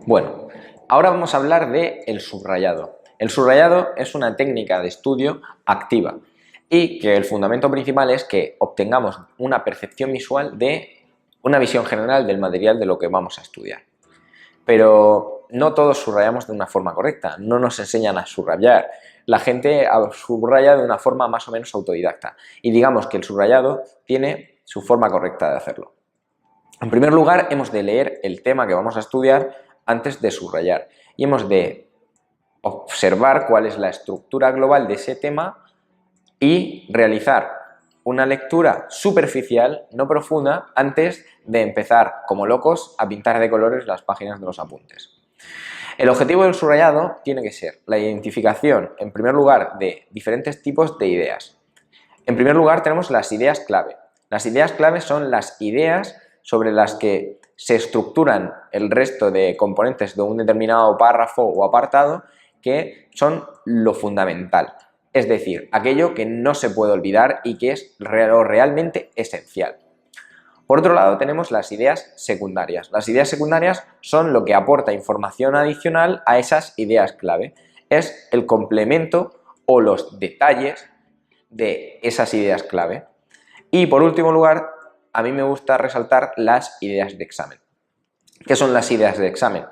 Bueno, ahora vamos a hablar de el subrayado. El subrayado es una técnica de estudio activa y que el fundamento principal es que obtengamos una percepción visual de una visión general del material de lo que vamos a estudiar. Pero no todos subrayamos de una forma correcta, no nos enseñan a subrayar. La gente subraya de una forma más o menos autodidacta y digamos que el subrayado tiene su forma correcta de hacerlo. En primer lugar, hemos de leer el tema que vamos a estudiar antes de subrayar y hemos de observar cuál es la estructura global de ese tema y realizar una lectura superficial, no profunda, antes de empezar como locos a pintar de colores las páginas de los apuntes. El objetivo del subrayado tiene que ser la identificación, en primer lugar, de diferentes tipos de ideas. En primer lugar, tenemos las ideas clave. Las ideas clave son las ideas sobre las que se estructuran el resto de componentes de un determinado párrafo o apartado, que son lo fundamental. Es decir, aquello que no se puede olvidar y que es realmente esencial. Por otro lado, tenemos las ideas secundarias. Las ideas secundarias son lo que aporta información adicional a esas ideas clave. Es el complemento o los detalles de esas ideas clave. Y por último lugar, a mí me gusta resaltar las ideas de examen. ¿Qué son las ideas de examen?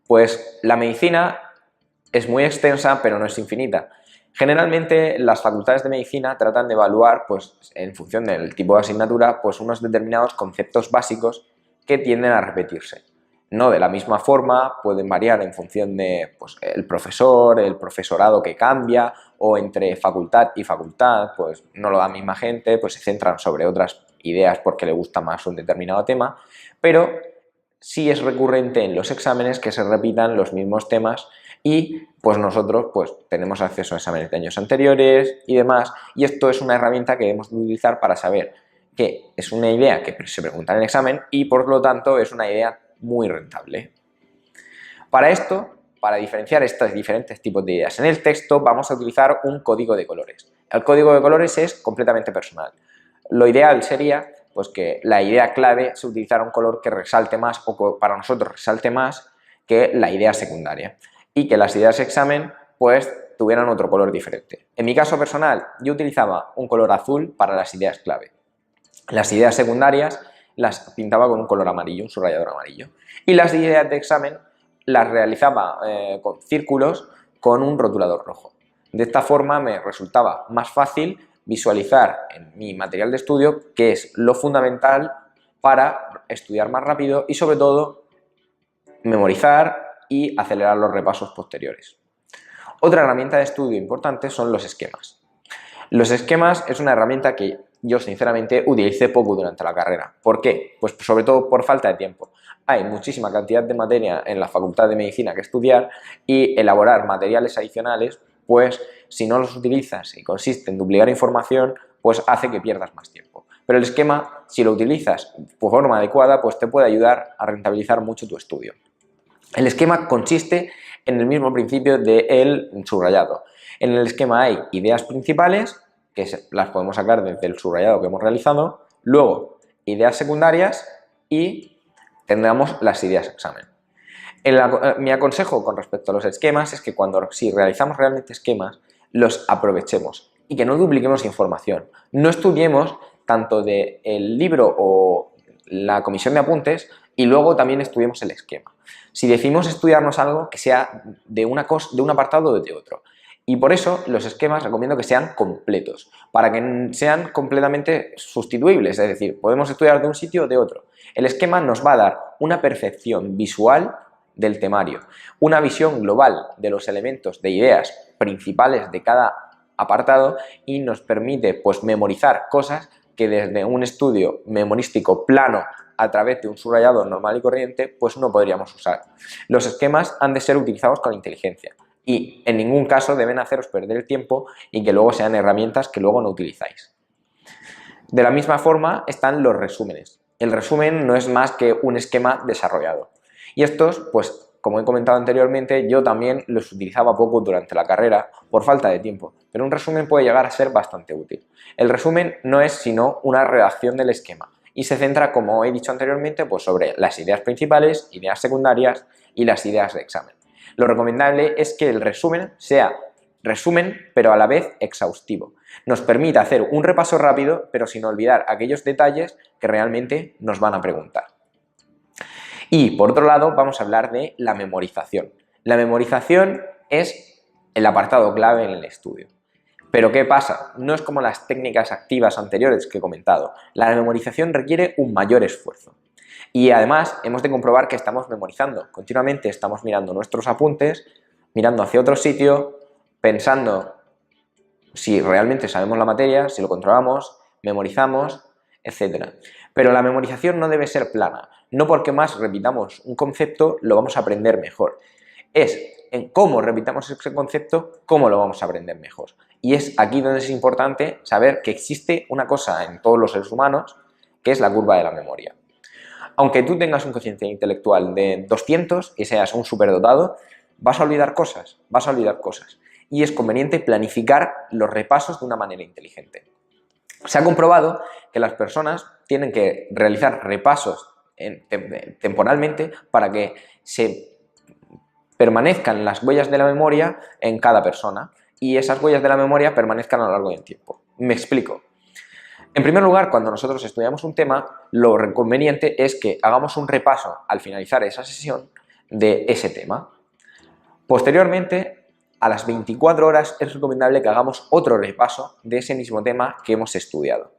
Pues la medicina es muy extensa, pero no es infinita. Generalmente las facultades de medicina tratan de evaluar, pues, en función del tipo de asignatura, pues unos determinados conceptos básicos que tienden a repetirse. No de la misma forma, pueden variar en función de pues, el profesor, el profesorado que cambia, o entre facultad y facultad, pues no lo da la misma gente, pues se centran sobre otras ideas porque le gusta más un determinado tema, pero sí es recurrente en los exámenes que se repitan los mismos temas y pues nosotros pues tenemos acceso a exámenes de años anteriores y demás, y esto es una herramienta que debemos utilizar para saber que es una idea que se pregunta en el examen y por lo tanto es una idea muy rentable. Para esto, para diferenciar estos diferentes tipos de ideas en el texto, vamos a utilizar un código de colores. El código de colores es completamente personal. Lo ideal sería pues, que la idea clave se utilizara un color que resalte más o que para nosotros resalte más que la idea secundaria y que las ideas de examen pues tuvieran otro color diferente. En mi caso personal, yo utilizaba un color azul para las ideas clave. Las ideas secundarias las pintaba con un color amarillo, un subrayador amarillo. Y las ideas de examen las realizaba con círculos con un rotulador rojo. De esta forma me resultaba más fácil visualizar en mi material de estudio qué es lo fundamental para estudiar más rápido y sobre todo memorizar y acelerar los repasos posteriores. Otra herramienta de estudio importante son los esquemas. Los esquemas es una herramienta que yo sinceramente utilicé poco durante la carrera. ¿Por qué? Pues sobre todo por falta de tiempo. Hay muchísima cantidad de materia en la Facultad de Medicina que estudiar y elaborar materiales adicionales, pues si no los utilizas y consiste en duplicar información, pues hace que pierdas más tiempo. Pero el esquema, si lo utilizas de forma adecuada, pues te puede ayudar a rentabilizar mucho tu estudio. El esquema consiste en el mismo principio del subrayado. En el esquema hay ideas principales, que las podemos sacar desde el subrayado que hemos realizado, luego ideas secundarias y tendremos las ideas examen. Mi aconsejo con respecto a los esquemas es que si realizamos realmente esquemas, los aprovechemos y que no dupliquemos información. No estudiemos tanto del libro o la comisión de apuntes y luego también estudiemos el esquema. Si decimos estudiarnos algo, que sea de un apartado o de otro. Y por eso los esquemas recomiendo que sean completos, para que sean completamente sustituibles, es decir, podemos estudiar de un sitio o de otro. El esquema nos va a dar una percepción visual del temario, una visión global de los elementos de ideas principales de cada apartado y nos permite pues memorizar cosas que desde un estudio memorístico plano a través de un subrayado normal y corriente pues no podríamos usar. Los esquemas han de ser utilizados con inteligencia y en ningún caso deben haceros perder el tiempo y que luego sean herramientas que luego no utilizáis. De la misma forma están los resúmenes. El resumen no es más que un esquema desarrollado. Y estos, pues como he comentado anteriormente, yo también los utilizaba poco durante la carrera por falta de tiempo, pero un resumen puede llegar a ser bastante útil. El resumen no es sino una redacción del esquema y se centra, como he dicho anteriormente, pues sobre las ideas principales, ideas secundarias, y las ideas de examen. Lo recomendable es que el resumen sea resumen, pero a la vez exhaustivo. Nos permite hacer un repaso rápido, pero sin olvidar aquellos detalles que realmente nos van a preguntar. Y por otro lado, vamos a hablar de la memorización. La memorización es el apartado clave en el estudio. Pero ¿qué pasa? No es como las técnicas activas anteriores que he comentado. La memorización requiere un mayor esfuerzo. Y además hemos de comprobar que estamos memorizando. Continuamente estamos mirando nuestros apuntes, mirando hacia otro sitio, pensando si realmente sabemos la materia, si lo controlamos, memorizamos, etc. Pero la memorización no debe ser plana. No porque más repitamos un concepto lo vamos a aprender mejor. Es en cómo repitamos ese concepto, cómo lo vamos a aprender mejor. Y es aquí donde es importante saber que existe una cosa en todos los seres humanos, que es la curva de la memoria. Aunque tú tengas un cociente intelectual de 200 y seas un superdotado, vas a olvidar cosas, Y es conveniente planificar los repasos de una manera inteligente. Se ha comprobado que las personas tienen que realizar repasos temporalmente para que se permanezcan las huellas de la memoria en cada persona y esas huellas de la memoria permanezcan a lo largo del tiempo. Me explico. En primer lugar, cuando nosotros estudiamos un tema, lo conveniente es que hagamos un repaso al finalizar esa sesión de ese tema. Posteriormente, a las 24 horas es recomendable que hagamos otro repaso de ese mismo tema que hemos estudiado.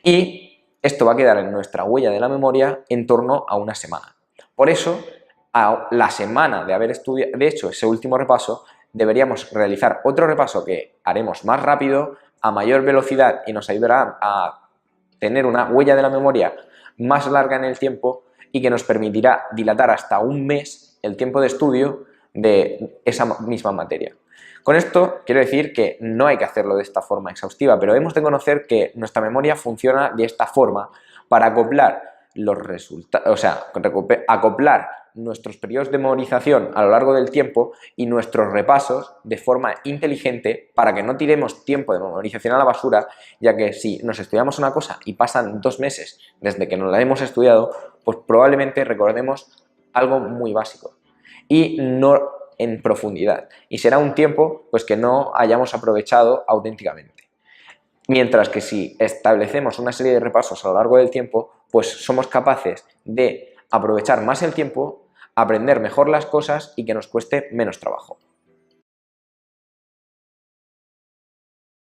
Y esto va a quedar en nuestra huella de la memoria en torno a una semana. Por eso, a la semana de haber hecho ese último repaso, deberíamos realizar otro repaso que haremos más rápido, a mayor velocidad y nos ayudará a tener una huella de la memoria más larga en el tiempo y que nos permitirá dilatar hasta un mes el tiempo de estudio de esa misma materia. Con esto quiero decir que no hay que hacerlo de esta forma exhaustiva, pero hemos de conocer que nuestra memoria funciona de esta forma para acoplar los resultados, acoplar nuestros periodos de memorización a lo largo del tiempo y nuestros repasos de forma inteligente para que no tiremos tiempo de memorización a la basura, ya que si nos estudiamos una cosa y pasan 2 meses desde que nos la hemos estudiado, pues probablemente recordemos algo muy básico y no en profundidad, y será un tiempo pues que no hayamos aprovechado auténticamente. Mientras que si establecemos una serie de repasos a lo largo del tiempo, pues somos capaces de aprovechar más el tiempo, aprender mejor las cosas y que nos cueste menos trabajo.